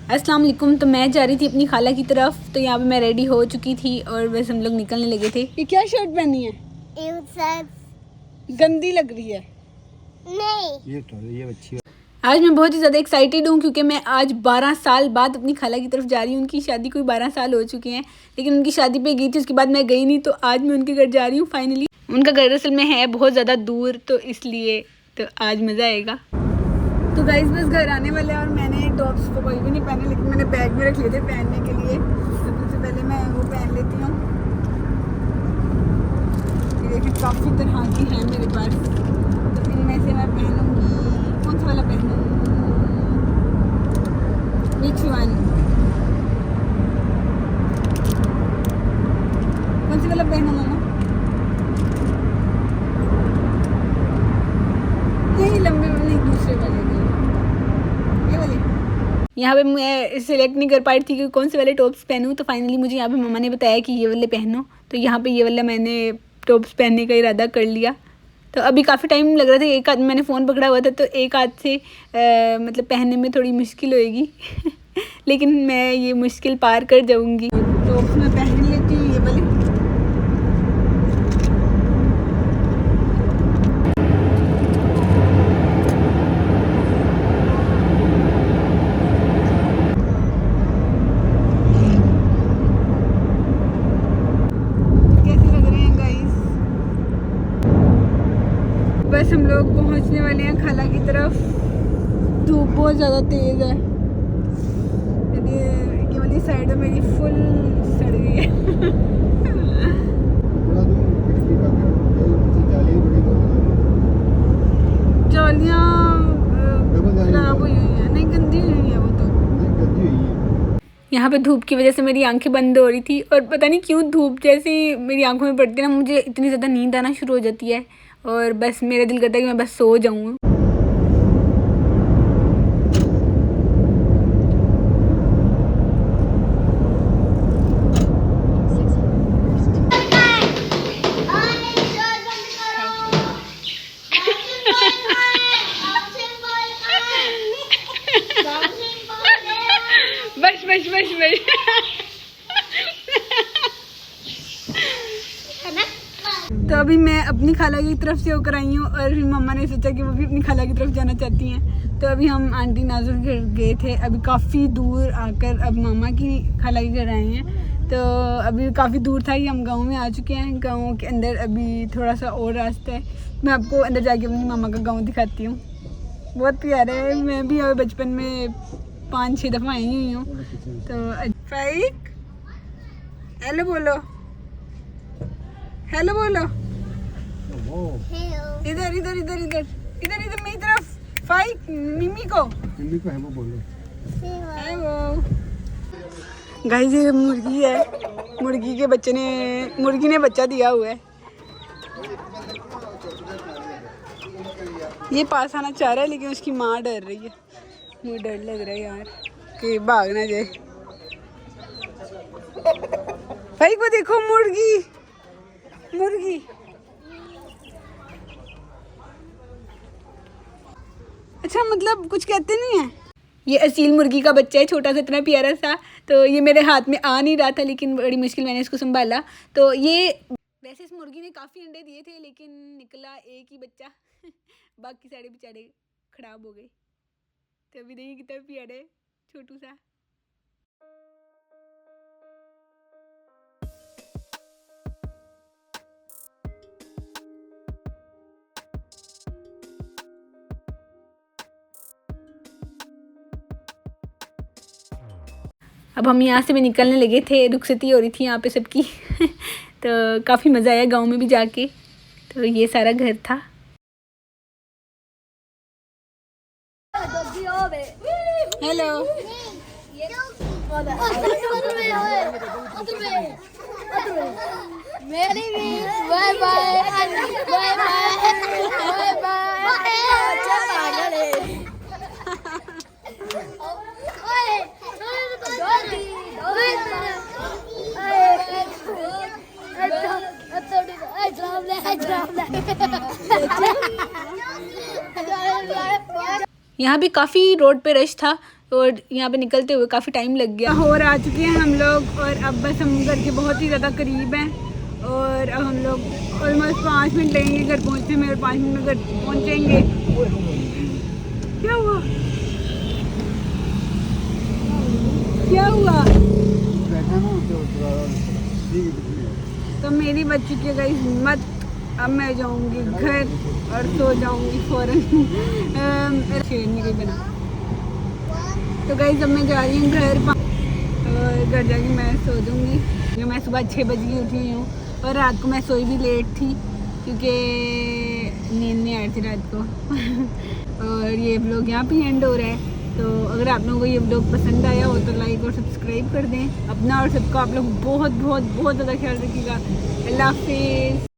अस्सलाम वालेकुम। तो मैं जा रही थी अपनी खाला की तरफ, तो यहाँ पे मैं रेडी हो चुकी थी और बस हम लोग निकलने लगे थे। ये क्या शर्ट पहनी है? गंदी लग रही है। नहीं ये अच्छी है। आज मैं बहुत ही ज़्यादा एक्साइटेड हूँ क्योंकि मैं आज 12 साल बाद अपनी खाला की तरफ जा रही हूँ। उनकी शादी को 12 साल हो चुके हैं, लेकिन उनकी शादी पे गई थी, उसके बाद मैं गई नहीं। तो आज मैं उनके घर जा रही हूँ फाइनली। उनका घर असल में है बहुत ज़्यादा दूर, तो इसलिए तो आज मज़ा आएगा। तो गाइस बस घर आने वाले हैं और मैंने टॉप्स तो कोई भी नहीं पहने, लेकिन मैंने बैग में रख लिए थे पहनने के लिए। तो सबसे पहले मैं वो पहन लेती हूँ। ये देखिए काफ़ी तरह की है मेरे पास, तो इनमें से मैं पहनूँगी। कौन सा वाला पहनूँ? Which one? कौन सा वाला पहनूँ मामा? नहीं लंबे वाले, दूसरे वाले। यहाँ पे मैं सिलेक्ट नहीं कर पाई थी कि कौन से वाले टॉप्स पहनूँ, तो फाइनली मुझे यहाँ पे मम्मा ने बताया कि ये वाले पहनो। तो यहाँ पे ये वाला मैंने टॉप्स पहनने का इरादा कर लिया। तो अभी काफ़ी टाइम लग रहा था, एक हाथ मैंने फ़ोन पकड़ा हुआ था, तो एक हाथ से मतलब पहनने में थोड़ी मुश्किल होएगी लेकिन मैं ये मुश्किल पार कर जाऊँगी। टॉप्स मैं पहन लेती हूँ ये वाले। बस हम लोग पहुंचने वाले हैं खाला की तरफ। धूप बहुत ज़्यादा तेज़ है। ये वाली साइड मेरी फुल सड़ गई है जालियाँ खराब हुई हैं, नहीं गंदी हुई है वो तो। यहाँ पे धूप की वजह से मेरी आंखें बंद हो रही थी, और पता नहीं क्यों धूप जैसे मेरी आंखों में पड़ती है ना, मुझे इतनी ज़्यादा नींद आना शुरू हो जाती है और बस मेरा दिल करता है कि मैं बस सो जाऊँ। बस बस बस बस तो अभी मैं अपनी खाला की तरफ से होकर आई हूँ, और मम्मा ने सोचा कि वो भी अपनी खाला की तरफ जाना चाहती हैं। तो अभी हम आंटी नाजुर के घर गए थे, अभी काफ़ी दूर आकर अब मामा की खाला के घर आए हैं। तो अभी काफ़ी दूर था, ये हम गांव में आ चुके हैं। गांव के अंदर अभी थोड़ा सा और रास्ता है, मैं आपको अंदर जाके अपनी मामा का गाँव दिखाती हूँ। बहुत प्यारा है। मैं भी अभी बचपन में 5-6 दफ़ा आई हुई हूँ। तो फाइक हेलो बोलो, हेलो बोलो, इधर इधर इधर इधर इधर इधर मेरी तरफ। फाइक मिमी को हेलो बोलो। हेलो गाइस, ये मुर्गी है। मुर्गी के बच्चे ने, मुर्गी ने बच्चा दिया हुआ है। ये पास आना चाह रहा है, लेकिन उसकी माँ डर रही है। मुझे डर लग रहा है यार कि भाग ना जाए। भाई को देखो, मुर्गी मुर्गी। अच्छा मतलब कुछ कहते नहीं है। ये असील मुर्गी का बच्चा है, छोटा सा, इतना प्यारा सा। तो ये मेरे हाथ में आ नहीं रहा था, लेकिन बड़ी मुश्किल मैंने इसको संभाला। तो ये वैसे इस मुर्गी ने काफ़ी अंडे दिए थे, लेकिन निकला एक ही बच्चा बाकी सारे बेचारे खराब हो गए। तो अभी देखिए कितना प्यारा है, छोटू सा। अब हम यहाँ से भी निकलने लगे थे, रुखसती हो रही थी यहाँ पे सबकी तो काफ़ी मज़ा आया गांव में भी जाके। तो ये सारा घर था। हेलो मेरी भी bye bye bye bye bye. यहाँ भी काफ़ी रोड पे रश था, और यहाँ पे निकलते हुए काफ़ी टाइम लग गया। और आ चुके हैं हम लोग और अब बस हम घर के बहुत ही ज़्यादा करीब हैं और अब हम लोग ऑलमोस्ट 5 मिनट लगेंगे घर पहुँचने में और 5 मिनट में घर पहुँचेंगे। क्या हुआ? क्या हुआ? तो मेरी बच्ची की गई हिम्मत, अब मैं जाऊंगी घर और सो जाऊंगी फ़ौरन। शेर नहीं कोई बना। तो गाइस अब मैं जा रही हूँ घर और घर जाके मैं सो जाऊंगी। मैं सुबह 6 बजे की उठी हुई हूँ और रात को मैं सोई भी लेट थी क्योंकि नींद नहीं आई थी रात को। और ये व्लॉग यहाँ पे एंड हो रहा है। तो अगर आप लोगों को ये व्लॉग पसंद आया हो तो लाइक और सब्सक्राइब कर दें। अपना और सबका आप लोग बहुत बहुत बहुत ज़्यादा ख्याल रखिएगा। अल्लाह हाफिज़।